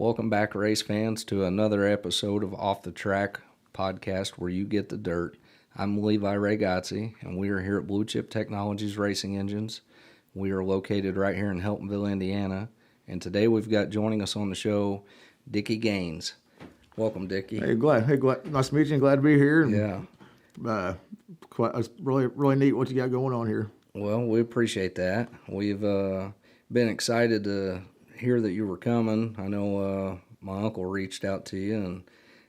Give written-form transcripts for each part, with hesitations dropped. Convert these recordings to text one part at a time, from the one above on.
Welcome back, race fans, to another episode of Off the Track podcast where you get the dirt. I'm Levi Ragazzi, and we are here at Blue Chip Technologies Racing Engines. We are located right here in Heltonville, Indiana, and today we've got joining us on the show, Dickie Gaines. Welcome, Dickie. Hey, glad. Nice to meet you. And glad to be here. And, Yeah. it's really neat what you got going on here. Well, we appreciate that. We've been excited to hear that you were coming. I know my uncle reached out to you and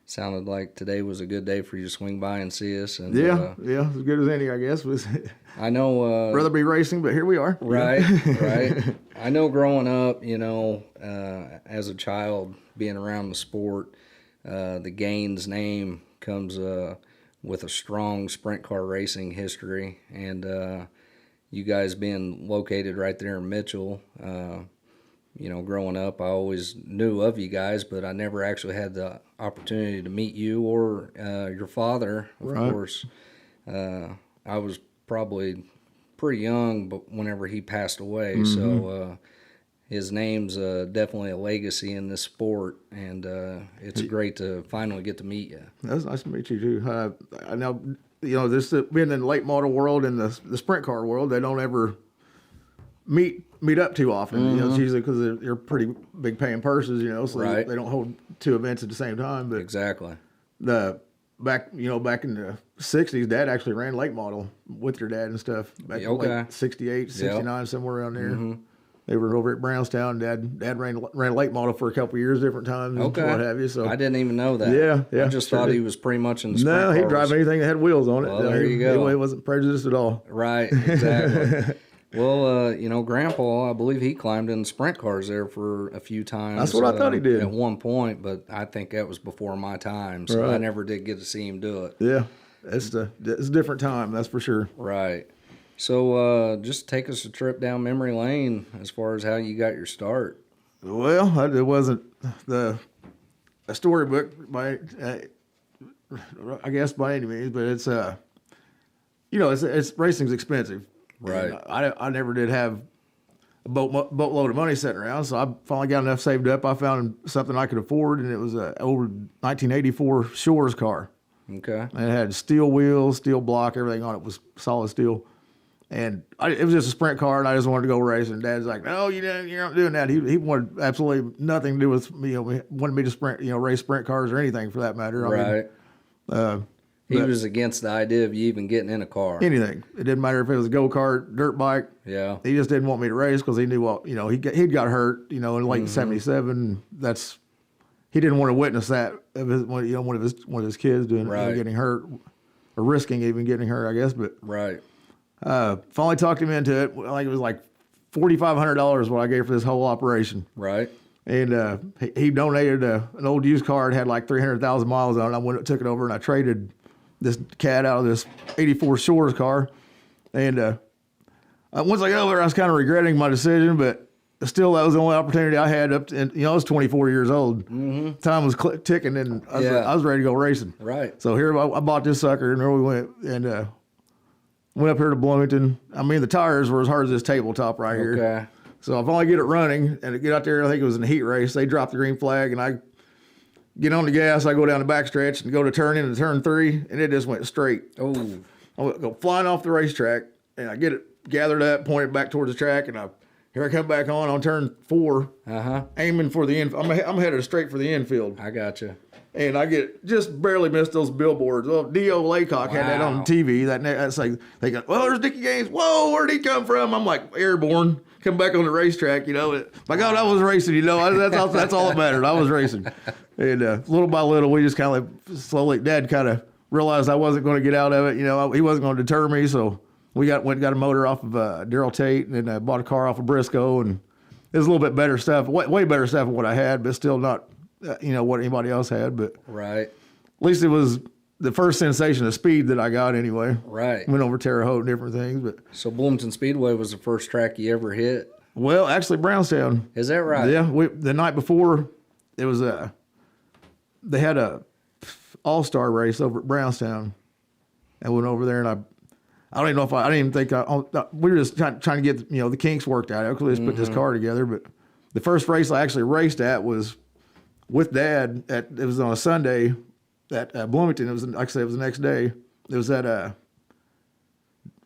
sounded like today was a good day for you to swing by and see us. And Yeah, as good as any, I guess. I know. Rather be racing, but here we are. Right, right. I know growing up, as a child, being around the sport, the Gaines name comes with a strong sprint car racing history, and you guys being located right there in Mitchell, growing up, I always knew of you guys, but I never actually had the opportunity to meet you or your father, of course. I was probably pretty young, but whenever he passed away, so his name's definitely a legacy in this sport, and it's great to finally get to meet you. That's nice to meet you too. I know, this being in the late model world and the sprint car world, they don't ever meet up too often. It's usually because they're pretty big paying purses, so they don't hold two events at the same time. But Exactly. Back in the 60s, Dad actually ran late model with your dad and stuff. Back in like 68, 69, somewhere around there. Mm-hmm. They were over at Brownstown. Dad ran late model for a couple of years, different times, and what have you. So I didn't even know that. Yeah. I just thought he was pretty much in the sprint No, he'd drive anything that had wheels on it. Well, there you go. He wasn't prejudiced at all. Right, exactly. Well, Grandpa, I believe he climbed in sprint cars there for a few times. That's what I thought he did. At one point, but I think that was before my time, so I never did get to see him do it. Yeah, it's a different time, that's for sure. Right. So just take us a trip down memory lane as far as how you got your start. Well, it wasn't a storybook by, I guess, by any means, but it's it's racing's expensive. Right. I never did have a boatload of money sitting around, so I finally got enough saved up. I found something I could afford, and it was an old 1984 Shores car. Okay. And it had steel wheels, steel block, everything on it was solid steel. And it was just a sprint car, and I just wanted to go racing. Dad's like, "No, you're not doing that." He wanted absolutely nothing to do with me. He wanted me to race sprint cars or anything for that matter. Right. He was against the idea of you even getting in a car. Anything. It didn't matter if it was a go-kart, dirt bike. Yeah. He just didn't want me to race because he knew he'd got hurt, in late '77. He didn't want to witness that of one of his kids doing getting hurt or risking even getting hurt, I guess. But finally talked him into it. Like it was like $4,500 what I gave for this whole operation. Right. And he donated an old used car. It had like 300,000 miles on it. I went and took it over and I traded this cat out of this 84 Shores car. And once I got over there, I was kind of regretting my decision, but still, that was the only opportunity I had up to, and, I was 24 years old. Mm-hmm. Time was ticking, and I was ready to go racing. Right. So here I bought this sucker, and there we went, and went up here to Bloomington. I mean, the tires were as hard as this tabletop right here. Okay. So if I only get it running, and get out there, I think it was in a heat race, they dropped the green flag, and I get on the gas, I go down the backstretch and go to turn into turn 3, and it just went straight. Oh. I go flying off the racetrack, and I get it gathered up, pointed back towards the track, and here I come back on turn 4, aiming for the end. I'm headed straight for the infield. I got you. And I just barely missed those billboards. Well, D.O. Laycock had that on TV. That's like, they go, "Well, there's Dickie Gaines. Whoa, where'd he come from?" I'm like, airborne. Come back on the racetrack, My God, I was racing, That's all that mattered. I was racing. And little by little, we just kind of slowly, Dad kind of realized I wasn't going to get out of it. He wasn't going to deter me, so we got a motor off of Daryl Tate, and then bought a car off of Briscoe, and it was a little bit better stuff, way better stuff than what I had, but still not, what anybody else had. But right, at least it was the first sensation of speed that I got anyway. Right. Went over Terre Haute and different things. But so Bloomington Speedway was the first track you ever hit? Well, actually, Brownstown. Is that right? Yeah. The night before, it was they had a all-star race over at Brownstown. I went over there, and I don't even know if I didn't even think we were just trying to get the kinks worked out. I could just put this car together. But the first race I actually raced at was with Dad. It was on a Sunday at Bloomington. It was, like I said, it was the next day. It was at a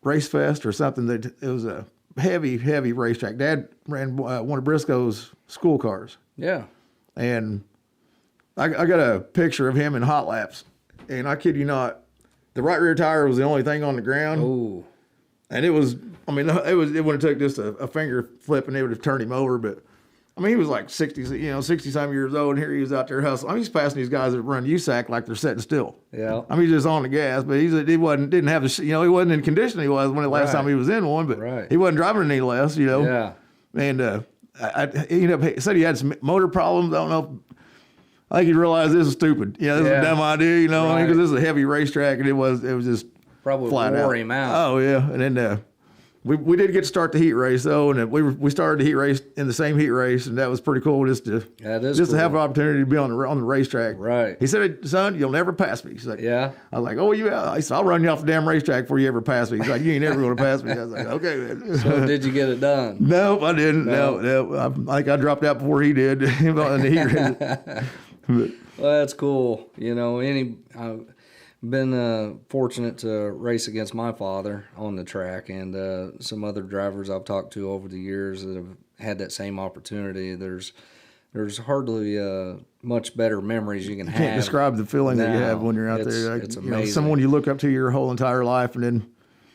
race fest or something. It was a heavy racetrack. Dad ran one of Briscoe's school cars. Yeah. And I got a picture of him in hot laps. And I kid you not, the right rear tire was the only thing on the ground. Ooh. And it was, I mean, it would have took just a finger flip and they would have turned him over. But I mean, he was like 60 some years old, and here he was out there hustling. I mean, he's passing these guys that run USAC like they're sitting still. Yeah. I mean, he's just on the gas, but he didn't have the, he wasn't in condition he was when the last time he was in one, but he wasn't driving any less, Yeah. And he ended up, said he had some motor problems. I don't know. I think he realized this is stupid. This is a dumb idea, because this is a heavy racetrack, and it was just probably flat wore out. him out. Oh yeah, and then we did get to start the heat race though, and we started the heat race in the same heat race, and that was pretty cool just to to have an opportunity to be on the racetrack. Right. He said, "Son, you'll never pass me." He's like, "Yeah." I was like, "Oh yeah." I said, "I'll run you off the damn racetrack before you ever pass me." He's like, "You ain't never going to pass me." I was like, "Okay, man." So did you get it done? No, I didn't. No. I think I dropped out before he did in the heat race. Well, that's cool. I've been fortunate to race against my father on the track, and some other drivers I've talked to over the years that have had that same opportunity. There's hardly much better memories you can have. Can't describe the feeling that you have when you're out there. It's amazing. Someone you look up to your whole entire life, and then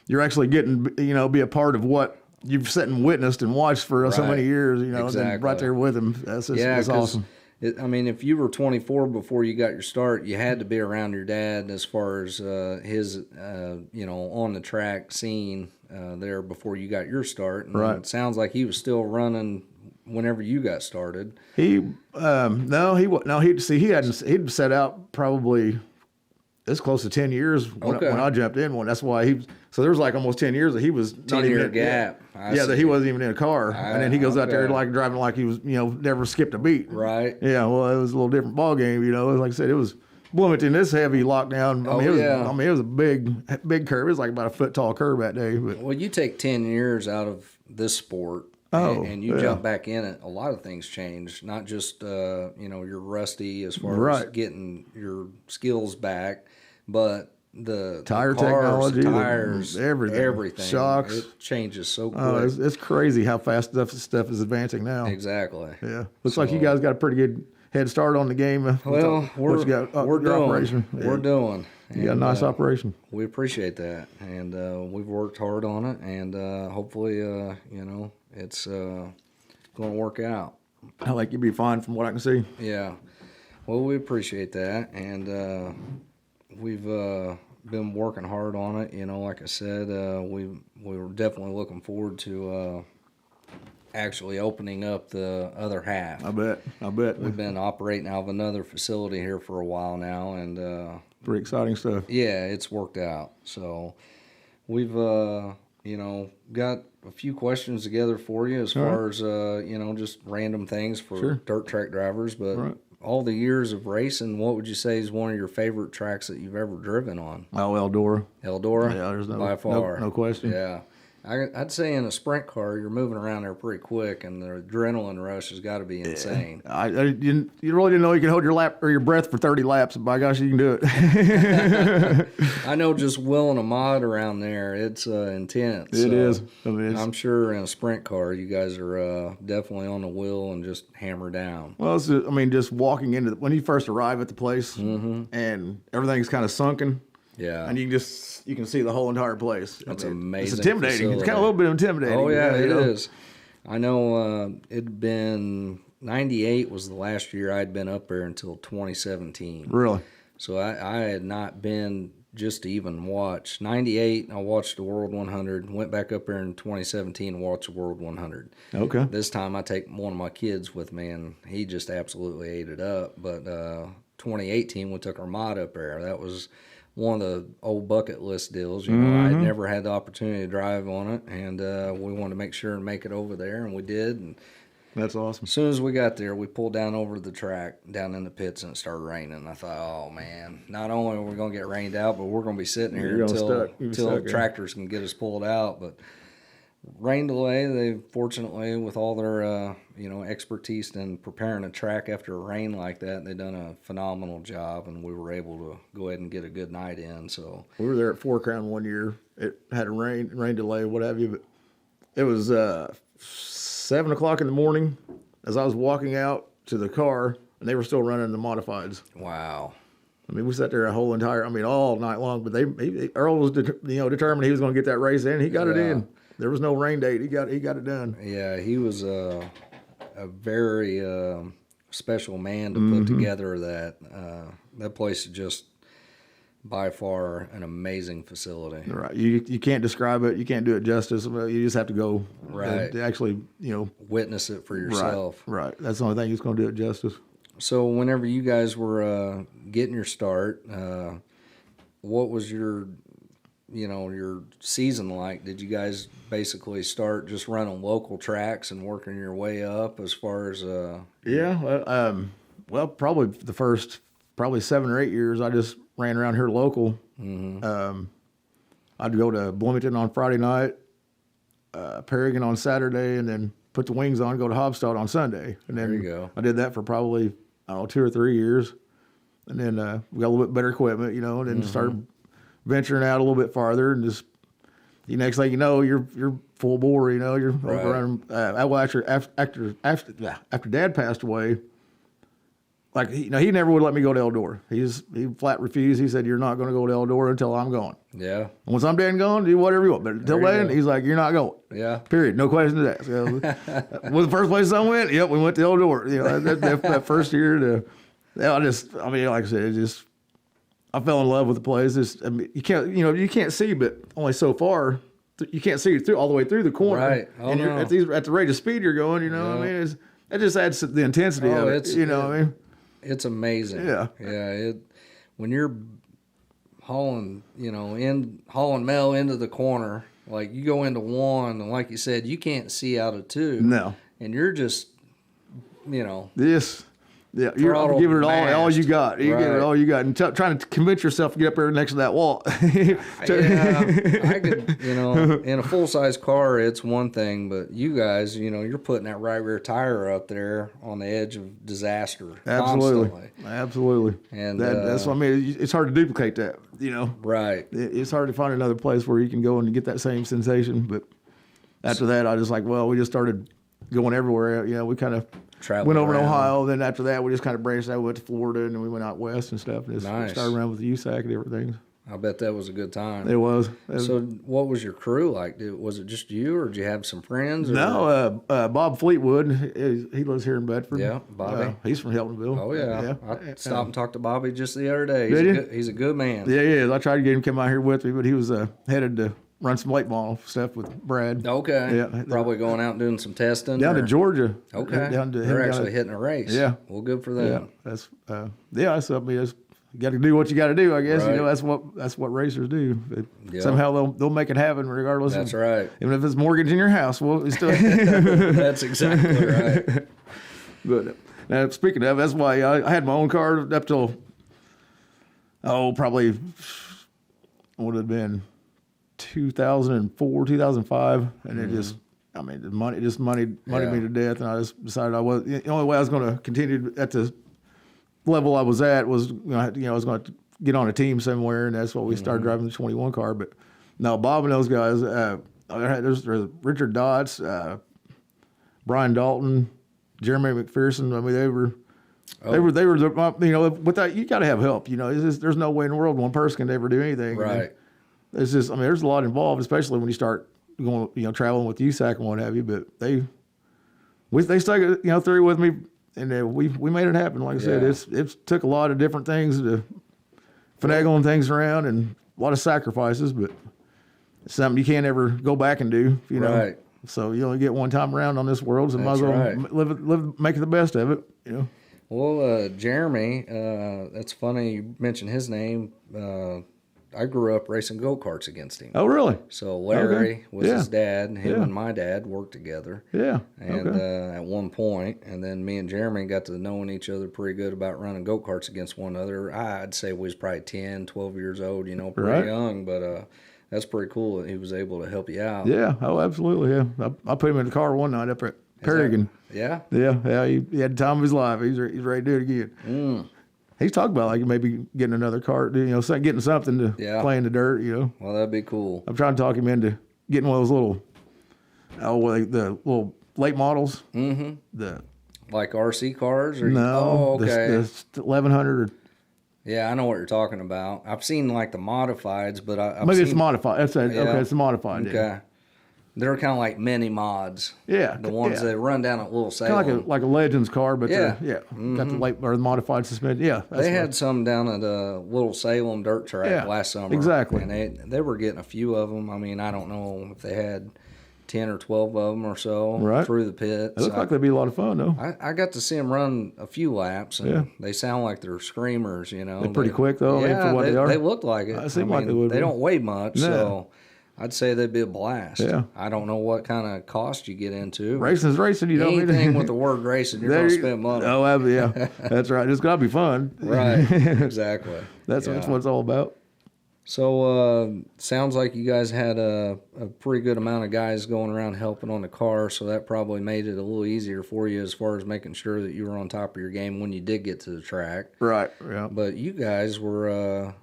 you're actually getting, be a part of what you've sat and witnessed and watched for so many years. Exactly. And then right there with him. That's awesome. If you were 24 before you got your start, you had to be around your dad as far as his, on the track scene there before you got your start. And it sounds like he was still running whenever you got started. He'd set out probably it's close to 10 years when I jumped in one. That's why so there was like almost 10 years that he was not even in gap. That he wasn't even in a car. And then he goes out there like driving like he was, never skipped a beat. Right. Yeah, well, it was a little different ball game, Like I said, it was Bloomington, this heavy lockdown. It was a big curve. It was like about a foot tall curve that day. But. Well, you take 10 years out of this sport and you jump back in it, a lot of things change. Not just, you're rusty as far as getting your skills back, but the tire cars, technology, tires, everything, shocks, it changes so quick. It's crazy how fast stuff is advancing now. Exactly. Yeah, looks like you guys got a pretty good head start on the game. Well, we're doing. Operation. We're doing. You got a nice operation. We appreciate that, and we've worked hard on it, and hopefully, it's going to work out. I think you'll be fine from what I can see. Yeah. Well, we appreciate that, and we've been working hard on it. Like I said, we were definitely looking forward to actually opening up the other half. I bet. We've been operating out of another facility here for a while now, and pretty exciting stuff. Yeah, it's worked out. So we've got a few questions together for you as far as just random things for dirt track drivers, but all the years of racing, what would you say is one of your favorite tracks that you've ever driven on? Oh, Eldora. Eldora? Yeah, there's by far. No question. Yeah. I'd say in a sprint car, you're moving around there pretty quick, and the adrenaline rush has got to be insane. You really didn't know you could hold your breath for 30 laps. By gosh, you can do it. I know just wheeling a mod around there, it's intense. It is. I'm sure in a sprint car, you guys are definitely on the wheel and just hammer down. Well, just walking into when you first arrive at the place, and everything's kind of sunken. Yeah, and you can see the whole entire place. That's amazing. It's intimidating. Facility. It's kind of a little bit intimidating. Oh yeah, it is. I know it'd been 98 was the last year I'd been up there until 2017. Really? So I had not been just to even watch. 98, I watched the World 100. Went back up there in 2017 and watched the World 100. Okay. This time I take one of my kids with me, and he just absolutely ate it up. But 2018 we took our mod up there. That was one of the old bucket list deals. I had never had the opportunity to drive on it, and we wanted to make sure and make it over there, and we did. And that's awesome. As soon as we got there, we pulled down over to the track, down in the pits, and it started raining. And I thought, oh, man, not only are we going to get rained out, but we're going to be sitting here until tractors can get us pulled out. But Rain delay, they fortunately, with all their expertise in preparing a track after a rain like that, they done a phenomenal job, and we were able to go ahead and get a good night in. So We were there at Four Crown one year. It had a rain delay, what have you, but it was 7 o'clock in the morning as I was walking out to the car, and they were still running the modifieds. wow, I mean, we sat there all night long. But Earl was determined he was going to get that race in. He got it in. There was no rain date. He got it done. yeah, he was a very special man to put together that. That place is just by far an amazing facility. Right. You can't describe it. You can't do it justice. You just have to go. Right. To actually, Witness it for yourself. Right. That's the only thing that's going to do it justice. So whenever you guys were getting your start, what was your season like? Did you guys basically start just running local tracks and working your way up as far as Yeah. Well, probably the first 7 or 8 years, I just ran around here local. Mm-hmm. I'd go to Bloomington on Friday night, Perrigan on Saturday, and then put the wings on, go to Hobstad on Sunday. And then There you go. I did that for probably, 2 or 3 years. And then we got a little bit better equipment, and then started venturing out a little bit farther, and just next thing you know, you're full bore. You're Right. running. Well, after Dad passed away, like he never would let me go to Eldora. He flat refused. He said, "You're not going to go to Eldora until I'm gone. Yeah. And once I'm dead and gone, do whatever you want. But until There you then, go. he's like, you're not going. Yeah. Period. No questions asked." So, was the first place I went? Yep, we went to Eldora. That first year, like I said, I fell in love with the place. You can't see, but only so far. You can't see through all the way through the corner. Right. Oh, and no. at the rate of speed you're going, what I mean? It just adds to the intensity Oh, of it. What I mean? It's amazing. Yeah. Yeah. When you're hauling mail into the corner, like you go into one, and like you said, you can't see out of two. No. And you're just, Yes. Yeah, you're throttle giving it all mast. you got. You give Right. it all you got, and trying to convince yourself to get up there next to that wall. Yeah, I could, in a full-size car, it's one thing, but you guys, you're putting that right rear tire up there on the edge of disaster constantly. Absolutely. And that's what I mean. It's hard to duplicate that. Right. It's hard to find another place where you can go and get that same sensation. But after that, I just we just started going everywhere. We kind of Travel went over to around. Ohio. Then after that, we just kind of branched out. We went to Florida, and then we went out west and stuff. And just Nice. started around with the USAC and everything. I bet that was a good time. It was. So, what was your crew like? Was it just you, or did you have some friends? Or? No, Bob Fleetwood. He lives here in Bedford. Yeah, Bobby. He's from Heltonville. Oh yeah, I stopped and talked to Bobby just the other day. Did you? He's a good man. Yeah, he is. I tried to get him to come out here with me, but he was headed to run some late model stuff with Brad. Okay. Yeah. Probably going out and doing some testing. Down to Georgia. Okay. Down to They're actually hitting a race. Yeah. Well, good for Yeah, them. that's So I mean, you got to do what you got to do. I guess Right. that's what racers do. Yeah. Somehow they'll make it happen regardless. That's right. Even if it's mortgage in your house, well, it's still. That's exactly right. But now speaking of, that's why I had my own car up till probably would have been 2004, 2005, and it just. I mean, the money moneyed me to death, and I just decided the only way I was going to continue at the level I was at was, I was going to get on a team somewhere, and that's what we started driving the 21 car. But no, Bob and those guys, there's Richard Dotz, Brian Dalton, Jeremy McPherson. I mean, they were, without, you got to have help. There's no way in the world one person can ever do anything. Right. It's just, there's a lot involved, especially when you start going, traveling with USAC and what have you. But they stuck it, through with me, and we made it happen. Like I said, it took a lot of different things to finagling things around and a lot of sacrifices, but it's something you can't ever go back and do. Right. So you only get one time around on this world, so might as well right. live, make the best of it. Well, Jeremy, that's funny you mentioned his name. I grew up racing go-karts against him. Oh, really? So Larry was Yeah. his dad, and him Yeah. and my dad worked together. Yeah. And Okay. at one point, and then me and Jeremy got to knowing each other pretty good about running go-karts against one another. I'd say we was probably 10, 12 years old, pretty Right. young. But That's pretty cool that he was able to help you out. Yeah. Oh, absolutely. Yeah. I put him in the car one night up at Perrigan. Yeah. Yeah. He had the time of his life. He's ready to do it again. He's talking about like maybe getting another car, getting something to play in the dirt. Well, that'd be cool. I'm trying to talk him into getting one of those little, the little late models. Mm-hmm. Like RC cars? The 1100. Yeah, I know what you're talking about. I've seen like the modifieds, but it's modified. Okay, it's a modified. Okay. Yeah. They're kind of like mini mods. Yeah. The ones that run down at Little Salem. Kind of like a Legends car, but got the late or the modified suspension. Yeah. They had some down at Little Salem dirt track last summer. Exactly. And they were getting a few of them. I mean, I don't know if they had 10 or 12 of them or so through the pits. It looked like they'd be a lot of fun, though. I got to see them run a few laps, and they sound like they're screamers, They're pretty quick, though. Yeah, for what they are. They look like it. It seemed like they would be. They don't weigh much, so I'd say they'd be a blast. Yeah. I don't know what kind of cost you get into. Racing's racing, you know. Anything with the word racing, you're going to spend money. Oh, yeah. That's right. It's got to be fun. Right. Exactly. That's what it's all about. So, sounds like you guys had a pretty good amount of guys going around helping on the car, so that probably made it a little easier for you as far as making sure that you were on top of your game when you did get to the track. Right, yeah. But you guys were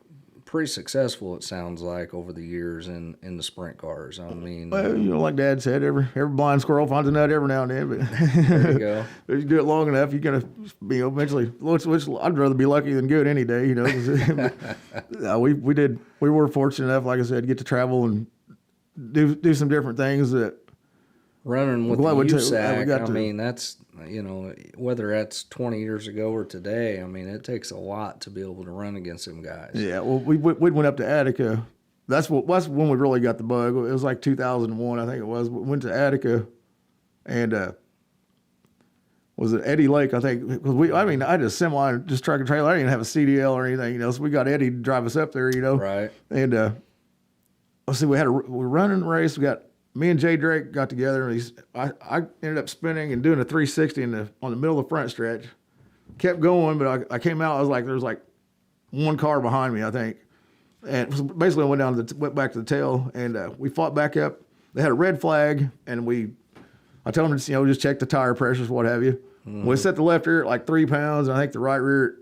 pretty successful, it sounds like, over the years in the sprint cars. I mean... Well, like Dad said, every blind squirrel finds a nut every now and then. But there you go. If you do it long enough, you're going to be eventually... Which I'd rather be lucky than good any day, we were fortunate enough, like I said, to get to travel and do some different things that... Running with the USAC, I mean, that's, whether that's 20 years ago or today, I mean, it takes a lot to be able to run against them guys. Yeah, well, we went up to Attica. That's when we really got the bug. It was like 2001, I think it was. We went to Attica, and was it Eddie Lake, I think? Because I had a semi, just truck and trailer. I didn't have a CDL or anything, so we got Eddie to drive us up there, Right. And let's see, we're running the race. Me and Jay Drake got together, and I ended up spinning and doing a 360 on the middle of the front stretch. Kept going, but I came out. I was like, there was like one car behind me, I think, and basically I went back to the tail, and we fought back up. They had a red flag, and I told them to just check the tire pressures, what have you. Mm-hmm. We set the left rear at like 3 pounds, and I think the right rear at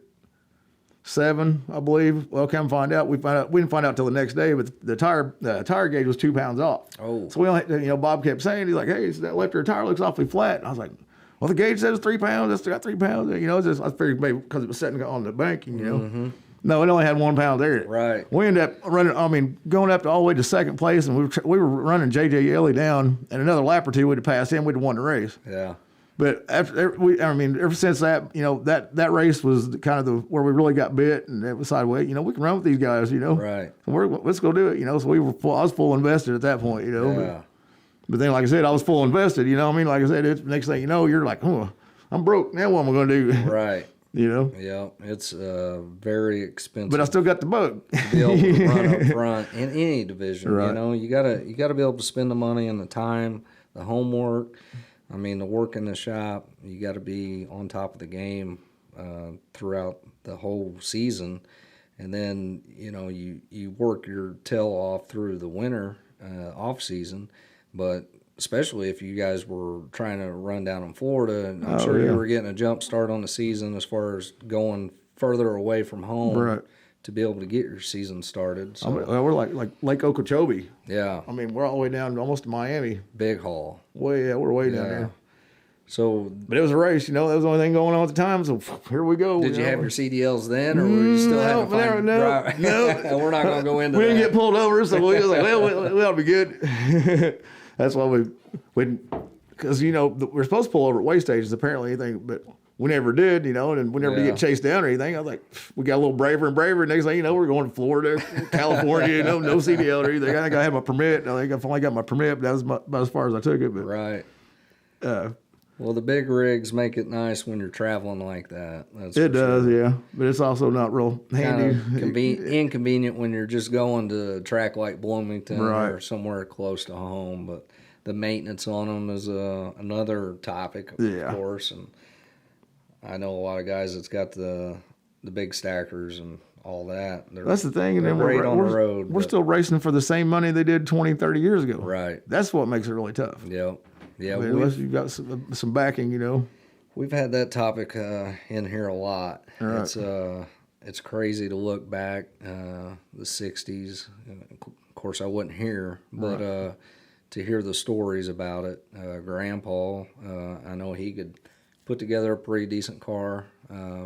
7, I believe. Well, come find out. We didn't find out till the next day, but the tire gauge was 2 pounds off. Oh. So we only, Bob kept saying, he's like, hey, that left rear tire looks awfully flat. And I was like, well, the gauge says 3 pounds. It's got 3 pounds. I figured maybe because it was sitting on the banking, Mm-hmm. No, it only had 1 pound there. Right. We ended up running, going up all the way to second place, and we were running J.J. Ellie down, and another lap or two we'd have passed him, we'd have won the race. Yeah. But ever since that, that race was kind of where we really got bit, and it decided, we can run with these guys, Right. Let's go do it, So I was full invested at that point, Yeah. But then, like I said, I was full invested, Like I said, next thing you know, you're like, I'm broke. Now what am I going to do? Right. Yeah, it's very expensive. But I still got the bug. To be able to run up front in any division, right. You gotta be able to spend the money and the time, the homework. I mean, the work in the shop, you got to be on top of the game throughout the whole season. And then, you work your tail off through the winter off season. But especially if you guys were trying to run down in Florida, and I'm sure you were getting a jump start on the season as far as going further away from home. Right. To be able to get your season started. So. We're like Lake Okeechobee. Yeah. I mean, we're all the way down almost to Miami. Big haul. We're way down there. So, but it was a race, that was the only thing going on at the time. So here we go. Did you have your CDLs then, or were you still having to find drive? No. We're not going to go into that. We didn't get pulled over, so we was like, we ought to be good. That's why we because we're supposed to pull over at way stations apparently, but we never did, and we never did get chased down or anything. I was like, we got a little braver and braver. Next thing you know, we're going to Florida, California, no CDL or anything. I think I had my permit. I think I finally got my permit, but that was about as far as I took it. But, right. Well, the big rigs make it nice when you're traveling like that. It does, yeah. But it's also not real handy. Inconvenient when you're just going to a track like Bloomington or somewhere close to home. But the maintenance on them is another topic, of course. And I know a lot of guys that's got the big stackers and all that. That's the thing. And they're then great on the road. We're still racing for the same money they did 20, 30 years ago. Right. That's what makes it really tough. Yep. Yeah. I mean, unless you've got some backing, you know. We've had that topic in here a lot. Right. It's crazy to look back the 60s. Of course, I wasn't here, but to hear the stories about it, Grandpa, I know he could put together a pretty decent car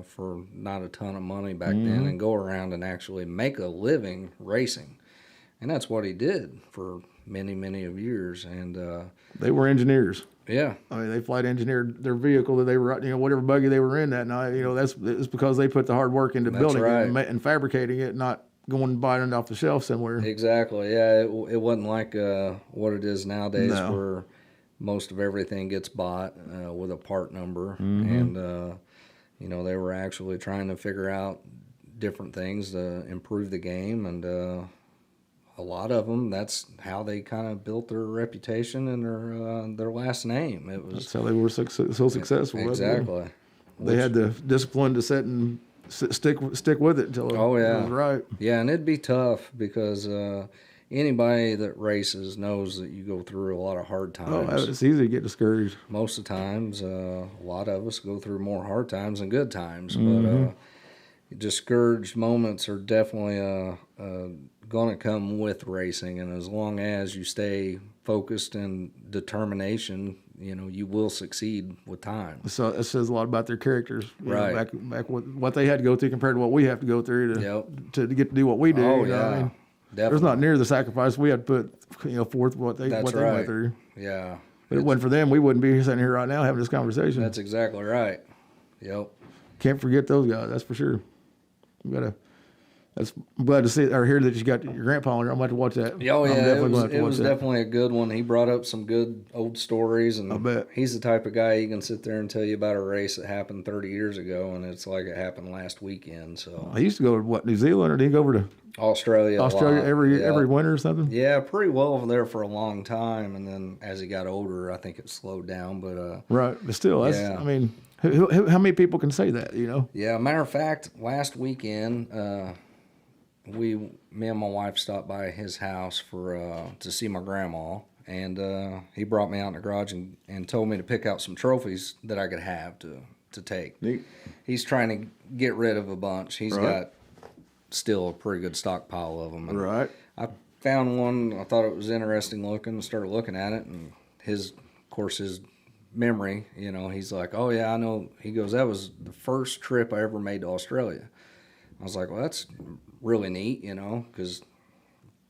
for not a ton of money back then and go around and actually make a living racing. And that's what he did for many, many of years. And they were engineers. Yeah. I mean, they flight engineered their vehicle that they were, you know, whatever buggy they were in that night. You know, it's because they put the hard work into building it and fabricating it, not going and buying it off the shelf somewhere. Exactly. Yeah. It wasn't like what it is nowadays where most of everything gets bought with a part number. And, you know, they were actually trying to figure out different things to improve the game. And a lot of them, that's how they kind of built their reputation and their last name. That's how they were so successful. Exactly. They had the discipline to sit and stick with it until it was right. Yeah, and it'd be tough because anybody that races knows that you go through a lot of hard times. Oh, it's easy to get discouraged. Most of the times, a lot of us go through more hard times than good times. But discouraged moments are definitely going to come with racing, and as long as you stay focused and determination, you know, you will succeed with time. So it says a lot about their characters, right? Know, back what they had to go through compared to what we have to go through to get to do what we do. Oh, you know yeah, what I mean? Definitely. There's not near the sacrifice we had to put, you know, forth what they went through. Yeah, but it wasn't for them, we wouldn't be sitting here right now having this conversation. That's exactly right. Yep. Can't forget those guys. That's for sure. We gotta. I'm glad to see or hear that you got your grandpa on there. I'm about to watch that. Oh yeah, it was definitely a good one. He brought up some good old stories, and I bet he's the type of guy he can sit there and tell you about a race that happened 30 years ago, and it's like it happened last weekend. So he used to go to New Zealand, or did he go over to Australia every winter or something? Yeah, pretty well over there for a long time, and then as he got older, I think it slowed down. But right, but still, that's, I mean, how many people can say that? You know? Yeah. Matter of fact, last weekend. Me and my wife stopped by his house to see my grandma, and he brought me out in the garage and told me to pick out some trophies that I could have to take. Neat. He's trying to get rid of a bunch. He's got still a pretty good stockpile of them. And I found one. I thought it was interesting looking. Started looking at it, and his memory, you know, he's like, "Oh yeah, I know." He goes, "That was the first trip I ever made to Australia." I was like, "Well, that's really neat," you know, because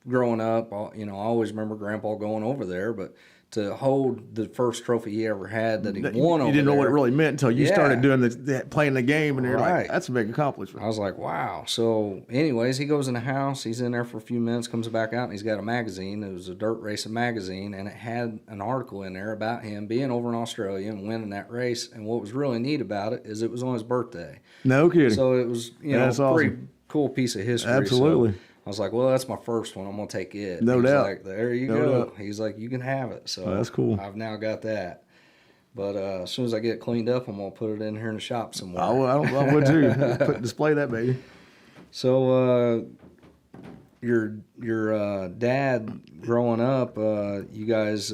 growing up, you know, I always remember Grandpa going over there, but to hold the first trophy he ever had that he won over there. You didn't know what it really meant until you started doing playing the game, and you're like, that's a big accomplishment. I was like, wow. So anyways, he goes in the house, he's in there for a few minutes, comes back out, and he's got a magazine. It was a dirt racing magazine, and it had an article in there about him being over in Australia and winning that race. And what was really neat about it is it was on his birthday. No kidding. So it was, you know, awesome. Pretty cool piece of history. Absolutely. So I was like, well, that's my first one. I'm going to take it. No doubt. Like, there you go. He's like, you can have it. So that's cool. I've now got that. But as soon as I get cleaned up, I'm going to put it in here in the shop somewhere. I would too. Display that, baby. So your dad growing up, you guys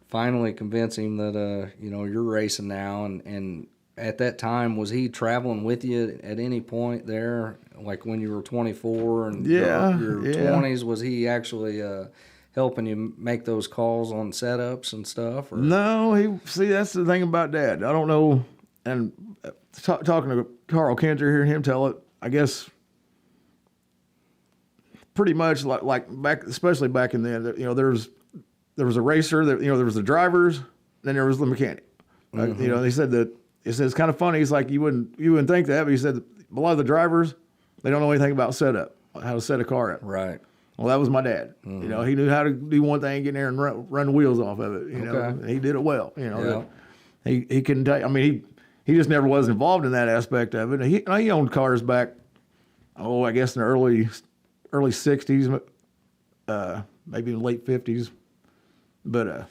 finally convince him that, you know, you're racing now. And at that time, was he traveling with you at any point there? Like when you were 24 and your 20s, was he actually helping you make those calls on setups and stuff? Or? No, that's the thing about Dad. I don't know. And talking to Carl Kenter, hearing him tell it, I guess pretty much like back, especially back in then, you know, there was a racer, that, you know, there was the drivers, then there was the mechanic. Mm-hmm. You know, they said that it's kind of funny. He's like, you wouldn't think that, but he said a lot of the drivers, they don't know anything about setup, how to set a car up. Right. Well, that was my dad. Mm-hmm. You know, he knew how to do one thing, get in there and run the wheels off of it. You know, and he did it well. You know, he couldn't tell. I mean, he just never was involved in that aspect of it. He owned cars back, I guess in the early '60s, maybe late '50s. But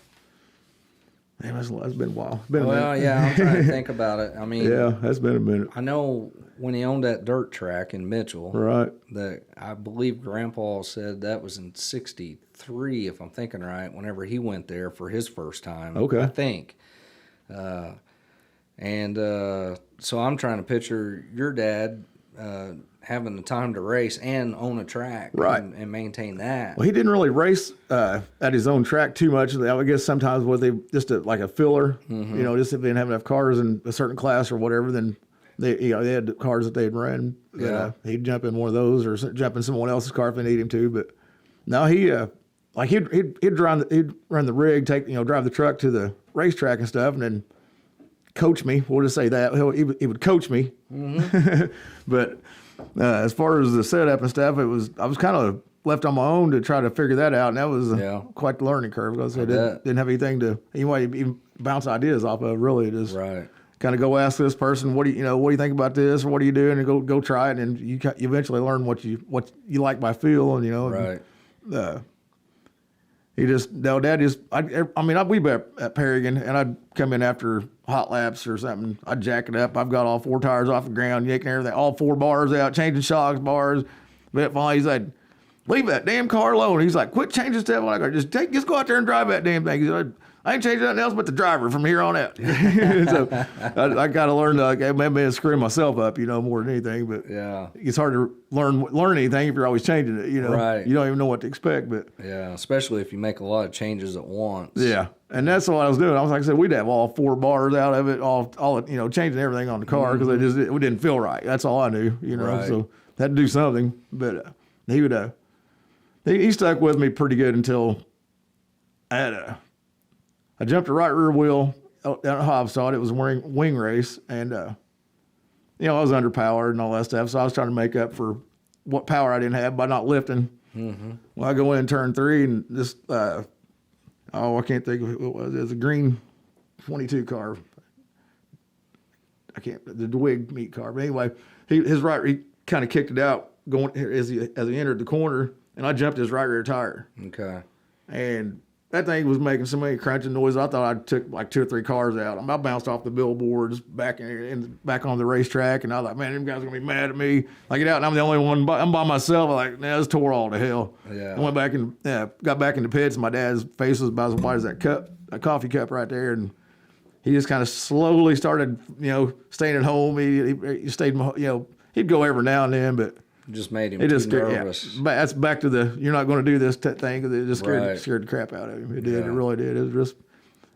Damn, that's been a while. It's been a Well, minute. yeah, I'm trying to think about it. I mean, Yeah, that's been a minute. I know when he owned that dirt track in Mitchell, Right. that I believe Grandpa said that was in '63, if I'm thinking right, whenever he went there for his first time. Okay. I think. So I'm trying to picture your dad having the time to race and own a track, Right. and maintain that. Well, he didn't really race at his own track too much. I guess sometimes was they just like a filler, just if they didn't have enough cars in a certain class or whatever, then they had the cars that they'd run. Yeah. He'd jump in one of those or jump in someone else's car if they need him to. But no, he'd run the rig, drive the truck to the racetrack and stuff, and then coach me. We'll just say that he would coach me. But as far as the setup and stuff, I was kind of left on my own to try to figure that out, and that was quite the learning curve because I didn't have anything to even bounce ideas off of. Really, just Right. kind of go ask this person, what do you think about this, or what are you doing, and go try it, and you eventually learn what you like by feel, and Right. We'd be at Perrigan, and I'd come in after hot laps or something. I'd jack it up. I've got all 4 tires off the ground, yanking everything, all 4 bars out, changing shocks, bars. But finally, he's like, leave that damn car alone. He's like, quit changing stuff. I'm like, just go out there and drive that damn thing. He's like, I ain't changing nothing else but the driver from here on out. So I got to learn to, maybe screw myself up, more than anything. But Yeah. it's hard to learn anything if you're always changing it, Right. You don't even know what to expect. But Yeah, especially if you make a lot of changes at once. yeah, and that's what I was doing. I was like I said, we'd have all 4 bars out of it, all changing everything on the car because it didn't feel right. That's all I knew, Right. So had to do something. But he would he stuck with me pretty good until I jumped a right rear wheel down at Hobsod. It was a wing race, and I was underpowered and all that stuff. So I was trying to make up for what power I didn't have by not lifting. Mm-hmm. Well, I go in turn 3, and this I can't think of what it was. It was a green 22 car. The Dwig meat car. But anyway, he kind of kicked it out going as he entered the corner, and I jumped his right rear tire. Okay. And that thing was making so many crunching noises. I thought I took like 2 or 3 cars out. I bounced off the billboards back on the racetrack, and I was like, man, them guys are gonna be mad at me. I get out, and I'm the only one. I'm by myself. I'm like, nah, this tore all to hell. Yeah. I went back and got back in the pits, and my dad's face was about as wide as that coffee cup right there, and he just kind of slowly started, staying at home. He stayed, he'd go every now and then, but Just made him it too just scared. nervous. Yeah, but that's back to the you're not going to do this thing because it just Right. scared the crap out of him. It did. Yeah. It really did. It was just,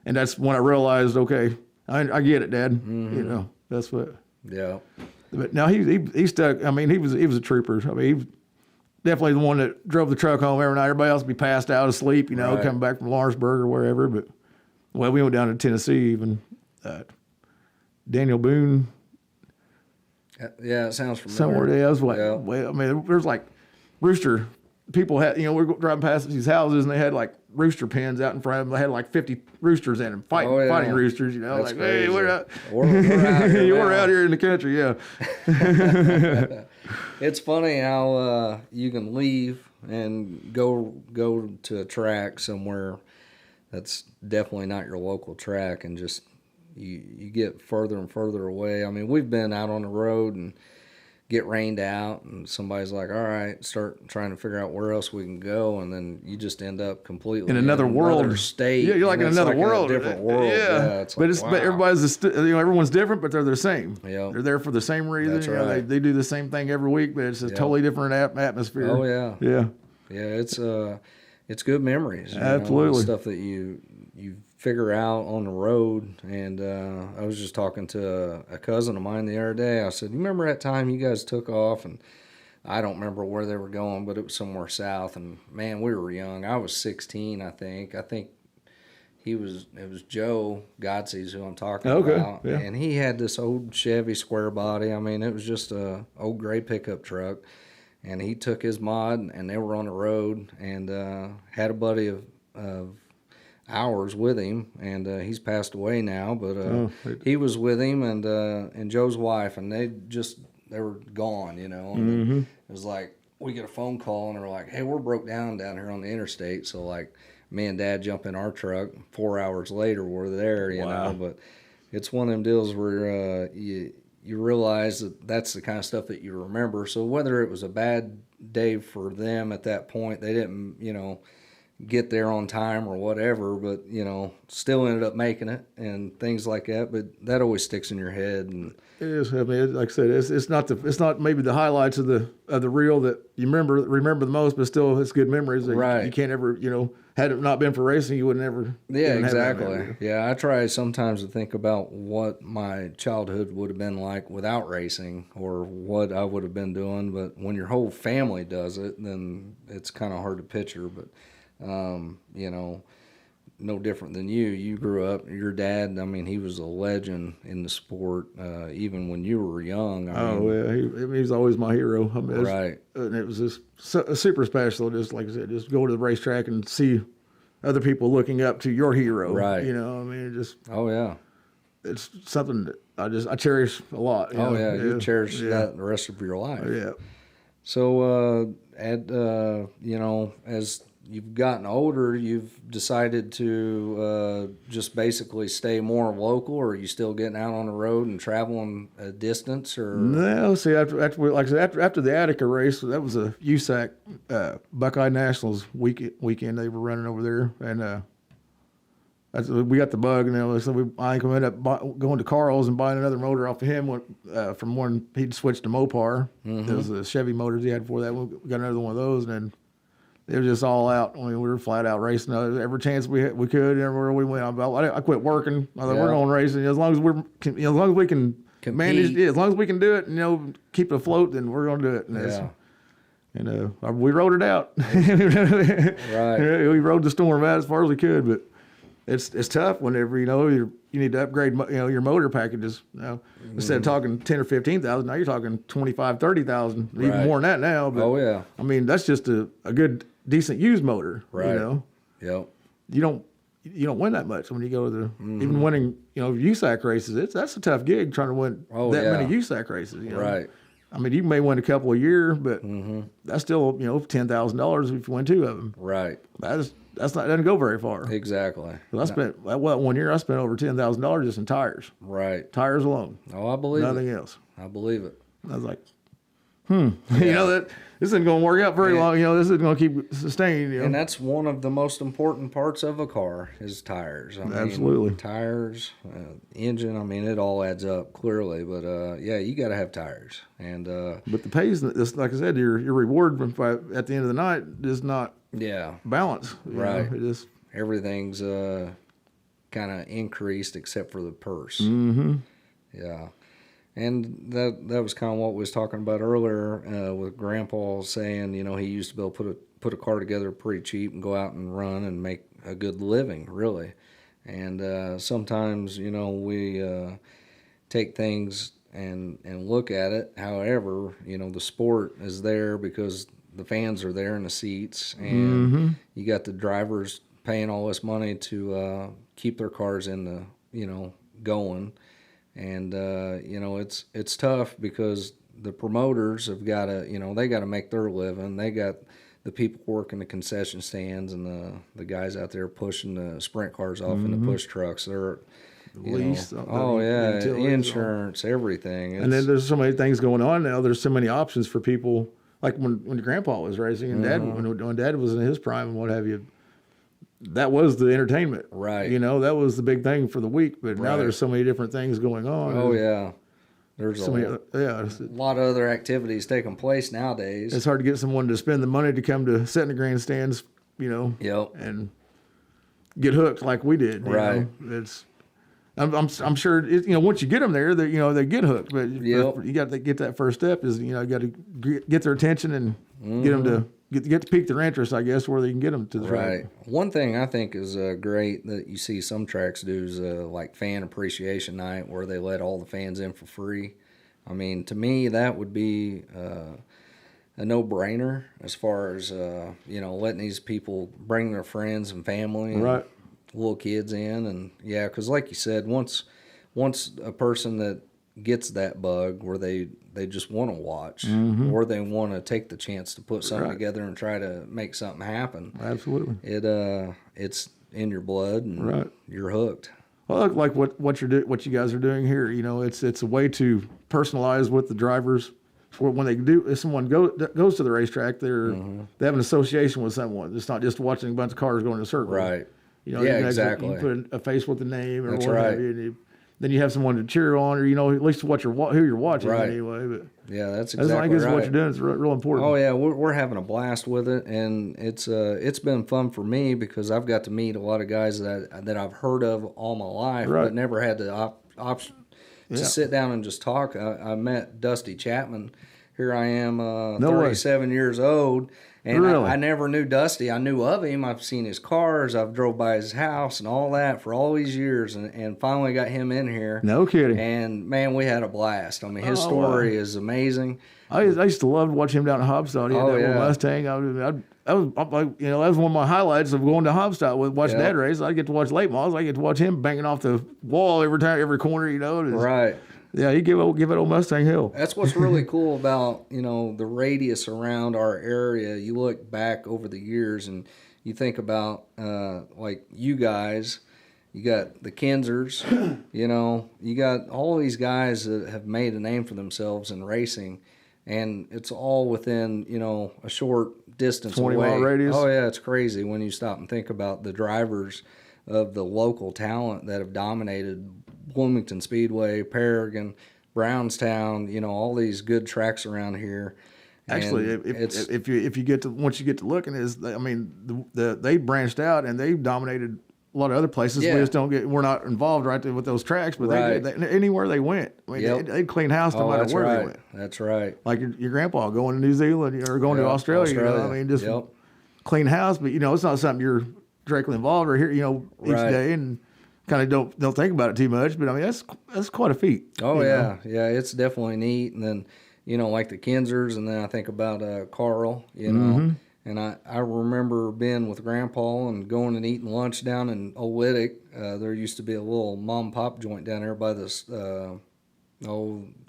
and that's when I realized, okay, I get it, Dad. Mm-hmm. That's what. Yeah. But now he stuck. I mean, he was a trooper. I mean, he was definitely the one that drove the truck home every night. Everybody else would be passed out asleep, Right. coming back from Lawrenceburg or wherever. But we went down to Tennessee even. Daniel Boone. Yeah, it sounds familiar. Somewhere there. I was like, Yeah. well, I mean, there's like rooster people had, we're driving past these houses and they had like rooster pens out in front of them. They had like 50 roosters in them, fighting roosters, That's like, crazy. hey, we're out. We're out here We're now. out here in the country, yeah. It's funny how you can leave and go to a track somewhere that's definitely not your local track, and just you get further and further away. I mean, we've been out on the road and get rained out, and somebody's like, all right, start trying to figure out where else we can go, and then you just end up completely In another world, state. Yeah, you're like and in it's another like world, a different world. Yeah, It's but like, wow. but everybody's everyone's different, but they're the same. Yeah. They're there for the same reason. That's right. They do the same thing every week, but it's a totally different atmosphere. Oh yeah. Yeah. It's good memories. Absolutely. Stuff that you figure out on the road. And I was just talking to a cousin of mine the other day. I said, you remember that time you guys took off? And I don't remember where they were going, but it was somewhere south. And man, we were young. I was 16, I think. It was Joe Godsey's who I'm talking about. Yeah. And he had this old Chevy square body. I mean, it was just a old gray pickup truck. And he took his mod, and they were on the road, and had a buddy of ours with him, and he's passed away now, but he was with him, and Joe's wife, and they were gone, and it was like we get a phone call, and they're like, hey, we're broke down here on the interstate, so like me and Dad jump in our truck. 4 hours later, we're there, you Wow. know. But it's one of them deals where you realize that that's the kind of stuff that you remember. So whether it was a bad day for them at that point, they didn't, you know, get there on time or whatever, but you know, still ended up making it and things like that. But that always sticks in your head. And It is. I mean, like I said, it's not maybe the highlights of the reel that you remember the most, but still, it's good memories. That Right. You can't ever, you know, had it not been for racing, you would never. yeah, even have that exactly. memory. Yeah, I try sometimes to think about what my childhood would have been like without racing, or what I would have been doing. But when your whole family does it, then it's kind of hard to picture. But you know, no different than you. You grew up, your dad, I mean, he was a legend in the sport, even when you were young. I mean, Yeah, he was always my hero. I mean, right. And it was just super special. Just like I said, just go to the racetrack and see other people looking up to your hero. Right. You know, I mean, Oh, yeah. it's something that I cherish a lot. Oh, know? yeah. You cherish that the rest of your life. Yeah. So, you know, as you've gotten older, you've decided to just basically stay more local, or are you still getting out on the road and traveling a distance? Or No, see, like I said, after the Attica race, that was a USAC Buckeye Nationals weekend they were running over there, and we got the bug, and so I ended up going to Carl's and buying another motor off of him from one he'd switched to Mopar. It was the Chevy motors he had before that. We got another one of those, and then it was just all out. I mean, we were flat out racing every chance we could, everywhere we went. I quit working. I thought, we're going racing as long as as long as we can manage, as long as we can do it, keep it afloat, then we're going to do it. And we rode it out. right. We rode the storm out as far as we could, but it's tough whenever you need to upgrade your motor packages. Instead of talking 10 or 15,000, now you're talking 25, 30,000, even more than that now. But, oh yeah. I mean, that's just a good, decent used motor. Right. Yep. You don't win that much when you go to the even winning USAC races. That's a tough gig trying to win many USAC races. Right. I mean, you may win a couple a year, but that's still $10,000 if you win two of them. Right. Doesn't go very far. Exactly. I spent 1 year. I spent over $10,000 just in tires. Right. Tires alone. Oh, I believe nothing else. I believe it. I was like, that this isn't going to work out very long. This isn't going to keep sustained. And that's one of the most important parts of a car is tires. Absolutely. Tires, engine. I mean, it all adds up clearly. But you got to have tires. And but the pays, like I said, your reward at the end of the night is not balance. Right. It just everything's kind of increased except for the purse. Yeah. And that was kind of what we was talking about earlier with Grandpa saying, he used to be able to put a car together pretty cheap and go out and run and make a good living, really. And sometimes, we take things and look at it. However, the sport is there because the fans are there in the seats, and you got the drivers paying all this money to keep their cars in the, going. And, it's tough because the promoters have got to, they got to make their living. They got the people working the concession stands and the guys out there pushing the sprint cars off in the push trucks. They're, lease. Insurance, everything. And then there's so many things going on now. There's so many options for people. Like when your grandpa was racing and Dad, when Dad was in his prime and what have you, that was the entertainment. Right. That was the big thing for the week. But now there's so many different things going on. Oh, yeah. There's so a lot of other activities taking place nowadays. It's hard to get someone to spend the money to come to sit in the grandstands, and get hooked like we did. Right. I'm sure once you get them there, they get hooked. But you got to get that first step. Is you got to get their attention and get them to get to pique their interest, I guess, where they can get them to the track. Right. One thing I think is great that you see some tracks do is like fan appreciation night, where they let all the fans in for free. I mean, to me, that would be a no-brainer as far as letting these people bring their friends and family. Right. Little kids in, and because like you said, once a person that gets that bug where they just want to watch, or they want to take the chance to put something together and try to make something happen. Absolutely. It's in your blood, and you're hooked. Well, like what you guys are doing here, it's a way to personalize with the drivers. For when they do, if someone goes to the racetrack, they have an association with someone. It's not just watching a bunch of cars going in a circle. Right. Exactly. You put a face with the name or what have you. And then you have someone to cheer on, or at least who you're watching anyway. But that's exactly right. What you're doing is real important. Oh yeah, we're having a blast with it, and it's been fun for me because I've got to meet a lot of guys that I've heard of all my life, but never had the option to sit down and just talk. I met Dusty Chapman. Here I am, 37 years old. And I never knew Dusty. I knew of him. I've seen his cars. I've drove by his house and all that for all these years, and finally got him in here. No kidding. And man, we had a blast. I mean, his story is amazing. I used to love to watch him down at Hobstad. He had that little Mustang. That was one of my highlights of going to Hobstad with watching that race. I get to watch late models. I get to watch him banging off the wall every corner. Right. Yeah, he give it old Mustang hell. That's what's really cool about, the radius around our area. You look back over the years and you think about, like you guys, you got the Kinsers, you got all these guys that have made a name for themselves in racing, and it's all within, a short distance 20-mile radius. Oh, yeah, it's crazy when you stop and think about the drivers of the local talent that have dominated Bloomington Speedway, Paragon, Brownstown, all these good tracks around here. Actually, if you get to once you get to looking, they branched out and they dominated a lot of other places. Yeah. We're not involved right there with those tracks, but they anywhere they went, they'd clean house no matter where they went. That's right. Like your grandpa going to New Zealand or going to Australia. Just clean house, but it's not something you're directly involved or here, each day and kind of don't think about it too much. But that's quite a feat. Oh yeah, it's definitely neat. And then like the Kinsers, and then I think about Carl, and I remember being with Grandpa and going and eating lunch down in Old Liddick. There used to be a little mom and pop joint down there by this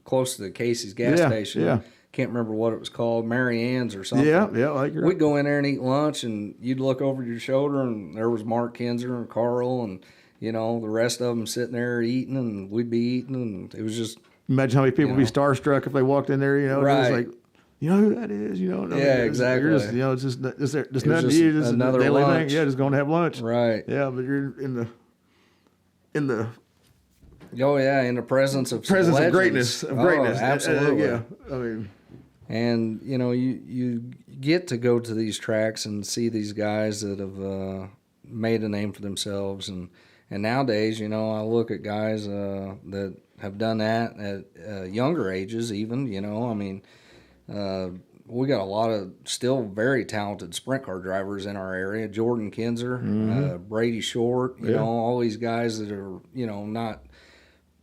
close to the Casey's gas station. Yeah. Can't remember what it was called, Mary Ann's or something. Yeah. We'd go in there and eat lunch, and you'd look over your shoulder, and there was Mark Kinzer and Carl, and the rest of them sitting there eating, and we'd be eating, and it was just. Imagine how many people would be starstruck if they walked in there. Right. It was like, you know who that is? Exactly. You're just, it's just nothing to you. Just another daily lunch. thing. Yeah, just going to have lunch. Right. Yeah, but you're in the. Oh yeah, in the presence of greatness. Absolutely. Yeah. And you get to go to these tracks and see these guys that have made a name for themselves, and nowadays, I look at guys that have done that at younger ages, even. We got a lot of still very talented sprint car drivers in our area. Jordan Kinzer, Brady Short, all these guys that are not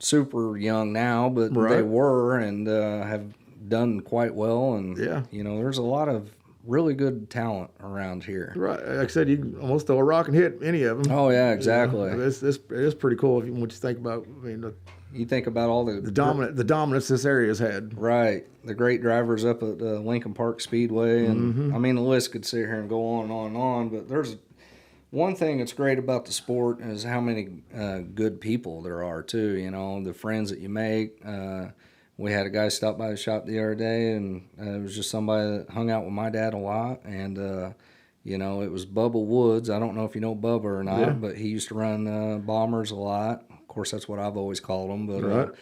super young now, but they were and have done quite well. And there's a lot of really good talent around here. Right, like I said, you can almost throw a rock and hit any of them. Oh yeah, exactly. It's pretty cool if you think about. You think about all the dominance this area has had. Right, the great drivers up at Lincoln Park Speedway, and the list could sit here and go on and on and on. But there's one thing that's great about the sport is how many good people there are too. The friends that you make. We had a guy stop by the shop the other day, and it was just somebody that hung out with my dad a lot. And, it was Bubba Woods. I don't know if you know Bubba or not, but he used to run Bombers a lot. Of course, that's what I've always called him. But,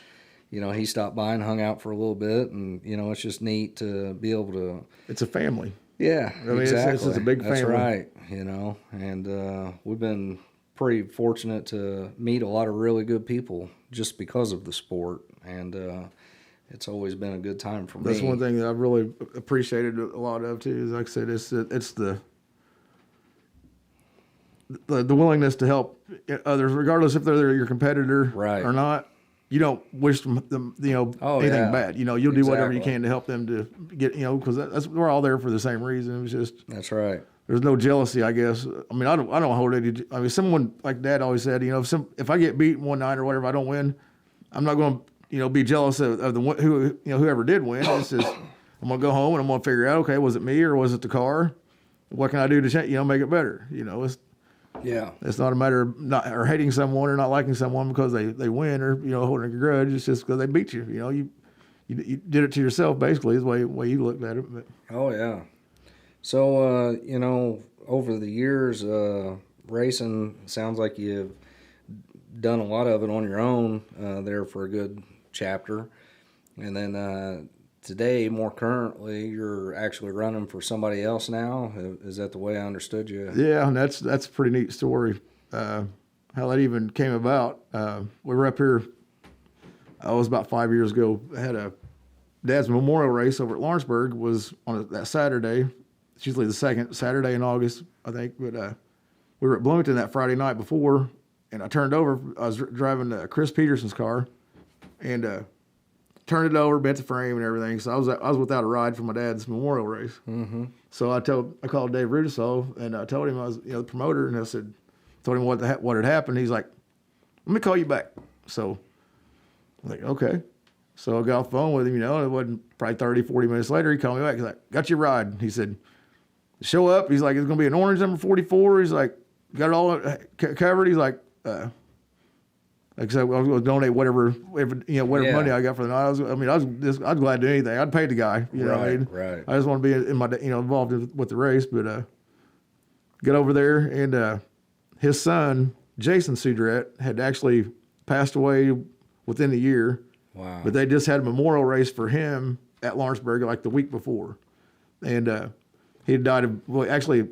he stopped by and hung out for a little bit. And, it's just neat to be able to. It's a family. Yeah, exactly. It's a big family. That's right, and we've been pretty fortunate to meet a lot of really good people just because of the sport. And, it's always been a good time for me. That's one thing that I've really appreciated a lot of too. Is like I said, it's the willingness to help others, regardless if they're your competitor or not. You don't wish them anything bad. You'll do whatever you can to help them to get because we're all there for the same reason. It was just that's right. There's no jealousy, I guess. I don't hold any. Someone like Dad always said, if I get beat one night or whatever, I don't win, I'm not going to. be jealous of the one whoever did win. It's just I'm gonna go home and I'm gonna figure out, okay, was it me or was it the car? What can I do to make it better? It's not a matter of not or hating someone or not liking someone because they win or holding a grudge. It's just because they beat you. You did it to yourself basically is the way you looked at it. But. Oh yeah. So over the years, racing sounds like you've done a lot of it on your own there for a good chapter, and then today, more currently, you're actually running for somebody else now. Is that the way I understood you? Yeah, and that's a pretty neat story. How that even came about. We were up here. It was about 5 years ago. I had a Dad's memorial race over at Lawrenceburg. Was on that Saturday. It's usually the second Saturday in August, I think. But we were at Bloomington that Friday night before, and I turned over. I was driving Chris Peterson's car, and turned it over, bent the frame and everything. So I was without a ride for my dad's memorial race. Mm-hmm. So I called Dave Rudisall and I told him I was the promoter, and I told him what had happened. He's like, let me call you back. So I'm like, okay. So I got off the phone with him, and it wasn't probably 30, 40 minutes later. He called me back. He's like, got your ride. He said, show up. He's like, it's going to be an orange number 44. He's like, got it all covered. He's like I said, I was going to donate whatever money I got for the night. I was glad to do anything. I'd pay the guy. Right. I just want to be in my involved with the race. But get over there, and his son Jason Sudrett had actually passed away within a year. Wow. But they just had a memorial race for him at Lawrenceburg like the week before, and he died of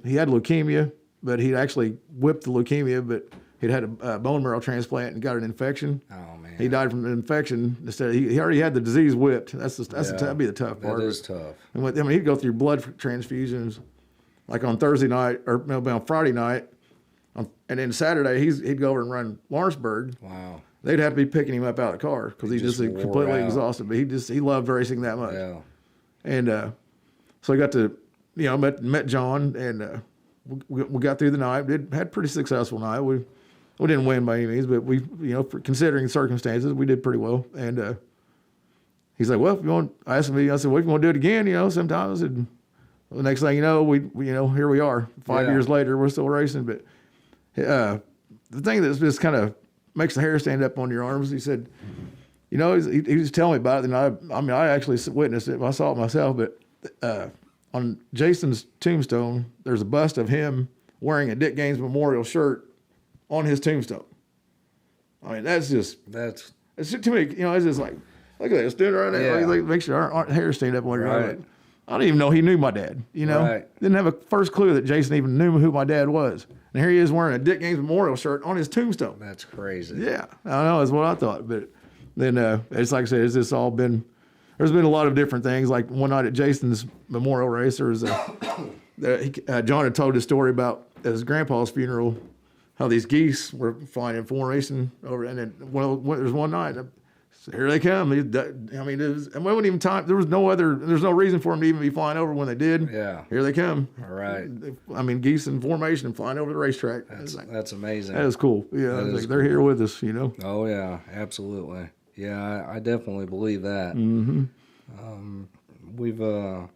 he had leukemia, but he actually whipped the leukemia, but. He'd had a bone marrow transplant and got an infection. Oh man! He died from an infection. Instead, he already had the disease whipped. That'd be the tough part. That is tough. And he'd go through blood transfusions, like on Thursday night or on Friday night, and then Saturday he'd go over and run Lawrenceburg. Wow! They'd have to be picking him up out of the car because he's just completely exhausted. But he loved racing that much. Yeah. And so I got to met John, and we got through the night. Had a pretty successful night. We didn't win by any means, but we, for considering the circumstances, we did pretty well. And he's like, well, if you want, I asked him, I said, well, if you want to do it again, sometimes. And the next thing you know, here we are. 5 years later, we're still racing. But the thing that just kind of makes the hair stand up on your arms, he said, he was telling me about it, and I actually witnessed it. I saw it myself. But on Jason's tombstone, there's a bust of him wearing a Dick Gaines memorial shirt on his tombstone. I mean, it's just to me, it's just like, look at this dude right there. Yeah. Like, makes your hair stand up on your Right. arm. Like, I didn't even know he knew my dad. Right. Didn't have a first clue that Jason even knew who my dad was. And here he is wearing a Dick Gaines memorial shirt on his tombstone. That's crazy. Yeah, I know that's what I thought. But then it's like I said, it's just all been. There's been a lot of different things. Like one night at Jason's memorial race, there was John had told a story about at his grandpa's funeral. How these geese were flying in formation over, and then there's one night, here they come. It wasn't even time. There's no reason for them to even be flying over when they did. Yeah. Here they come. All right. Geese in formation and flying over the racetrack. That's amazing. That is cool. Yeah, they're here with us. Oh yeah, absolutely. Yeah, I definitely believe that. Mm-hmm. We've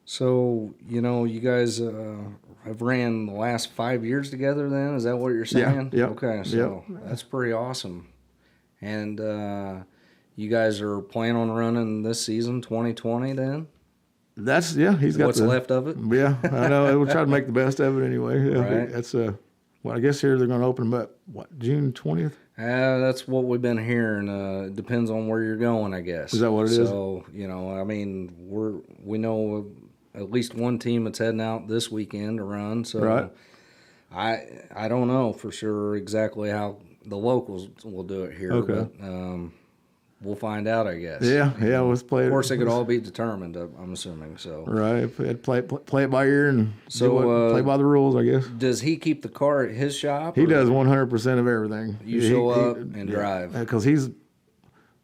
so you guys have ran the last 5 years together. Then is that what you're saying? Yeah. Okay, so that's pretty awesome. And you guys are planning on running this season, 2020. Then he's got what's left of it. Yeah, I know. We'll try to make the best of it anyway. Yeah, right. That's I guess here they're going to open them up. June 20th. That's what we've been hearing. It depends on where you're going, I guess. Is that what it is? So, we know at least one team that's heading out this weekend to run. So right. I don't know for sure exactly how the locals will do it here. Okay. But we'll find out, I guess. Yeah, let's play it. Of course, it could all be determined, I'm assuming. So right, play it by ear and play by the rules, I guess. Does he keep the car at his shop? He does 100% of everything. You show up and drive because he's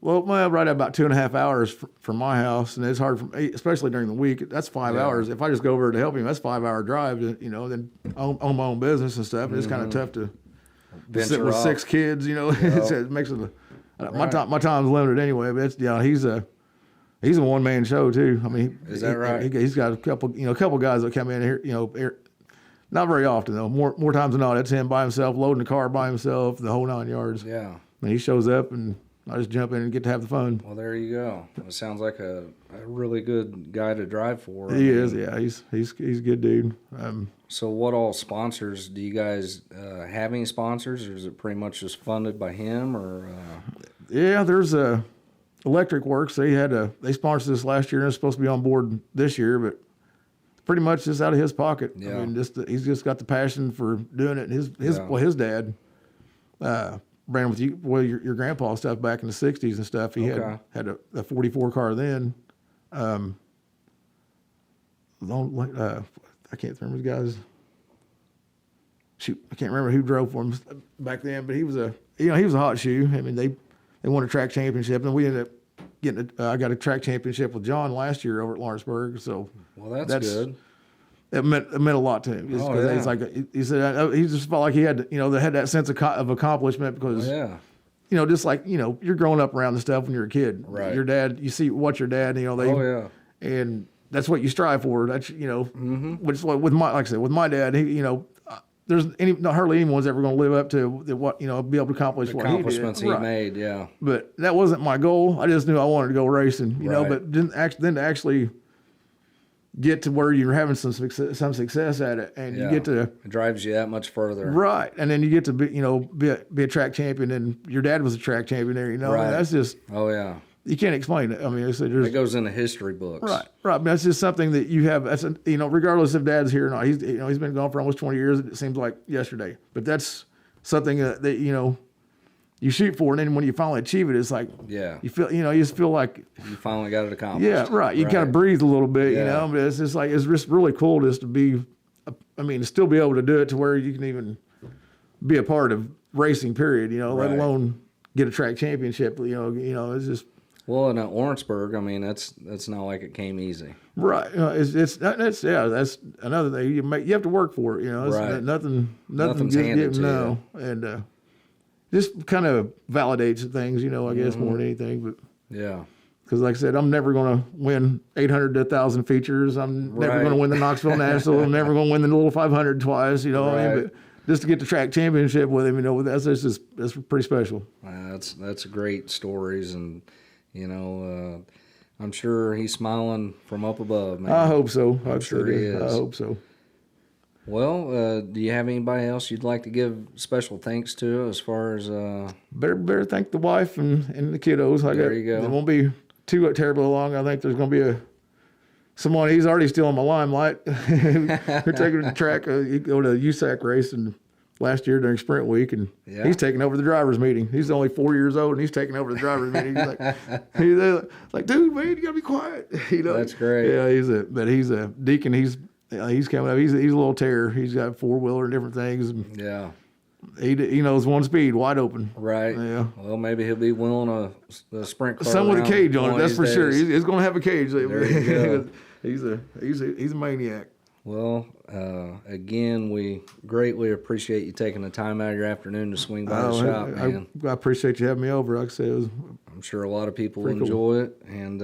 right at about 2.5 hours from my house, and it's hard especially during the week. That's 5 hours. If I just go over to help him, that's 5 hour drive. Then own my own business and stuff. And it's kind of tough to sit with 6 kids. It makes it My time's limited anyway, but he's a one man show too. I mean, is that right? He's got a couple guys that come in here, not very often though. More times than not, it's him by himself, loading the car by himself, the whole 9 yards. Yeah. And he shows up, and I just jump in and get to have the fun. Well, there you go. It sounds like a really good guy to drive for. He is, yeah. He's a good dude. So what all sponsors, do you guys have any sponsors, or is it pretty much just funded by him? Or Yeah, there's Electric Works. They sponsored this last year, and it's supposed to be on board this year, but pretty much just out of his pocket. Yeah. I mean, he's just got the passion for doing it. His dad ran with your grandpa stuff back in the 60s and stuff. He had a 44 car then. I can't remember the guys. Shoot, I can't remember who drove for him back then, but he was a hot shoe. I mean, they won a track championship, and we ended up getting I got a track championship with John last year over at Lawrenceburg. So that's good. It meant a lot to him. He's like he said he just felt like he had they had that sense of accomplishment because just like you're growing up around the stuff when you're a kid. Right. Your dad, you see what your dad and that's what you strive for. That's which is with my dad, there's hardly anyone's ever going to live up to what be able to accomplish what he did. Accomplishments he made, yeah. But that wasn't my goal. I just knew I wanted to go racing, But then to actually get to where you're having some success at it, and you get to it drives you that much further, right? And then you get to be a track champion, and your dad was a track champion there, Right. And that's just you can't explain it. I mean, it goes into history books, right? I mean, that's just something that you have. That's regardless if Dad's here or not. He's been gone for almost 20 years. It seems like yesterday, but that's something that you shoot for, and then when you finally achieve it, it's like you feel you just feel like you finally got it accomplished. Yeah, right. You kind of breathe a little bit, but it's just like it's just really cool just to be. I mean, to still be able to do it to where you can even be a part of racing. Period. Let alone get a track championship. It's just. Well, in Lawrenceburg, I mean, that's not like it came easy. Right. That's another thing. You have to work for it. It's nothing's handed to you. And just kind of validates things. I guess more than anything. But yeah. Because like I said, I'm never going to win 800 to 1,000 features. I'm never going to win the Knoxville National. I'm never going to win the Little 500 twice. What I mean? But just to get the track championship with him, that's pretty special. That's great stories, and I'm sure he's smiling from up above, man. I hope so. I'm sure he is. I hope so. Well, do you have anybody else you'd like to give special thanks to as far as Better thank the wife and the kiddos. There you go. It won't be too terribly long. I think there's going to be someone. He's already still in my limelight. We're taking the track. You go to a USAC race and last year during sprint week, and he's taking over the driver's meeting. He's only 4 years old, and he's taking over the driver's meeting. He's like, dude, man, you gotta be quiet. That's great. Yeah, he's a deacon. He's coming up. He's a little terror. He's got 4-wheeler and different things. And he knows one speed, wide open. Right. Yeah. Well, maybe he'll be willing a sprint car. Some with a cage on it. That's for sure. Days. He's going to have a cage. There you go. He's a maniac. Well, again, we greatly appreciate you taking the time out of your afternoon to swing by the shop, man. I appreciate you having me over. Like I said, I'm sure a lot of people enjoy it, and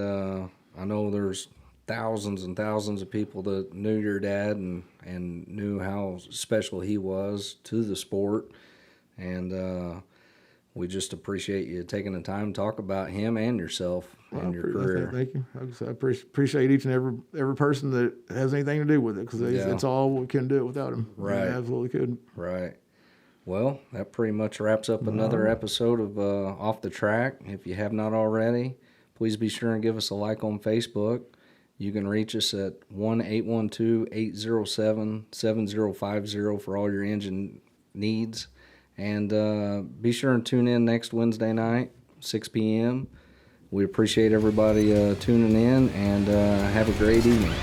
I know there's thousands and thousands of people that knew your dad and knew how special he was to the sport, and we just appreciate you taking the time to talk about him and yourself and your career. Thank you. I appreciate each and every person that has anything to do with it, because it's all we couldn't do it without him. Right. We absolutely couldn't. Right. Well, that pretty much wraps up another episode of Off the Track. If you have not already, please be sure and give us a like on Facebook. You can reach us at 1-812-807-7050 for all your engine needs. And be sure and tune in next Wednesday night, 6 p.m. We appreciate everybody tuning in, and have a great evening.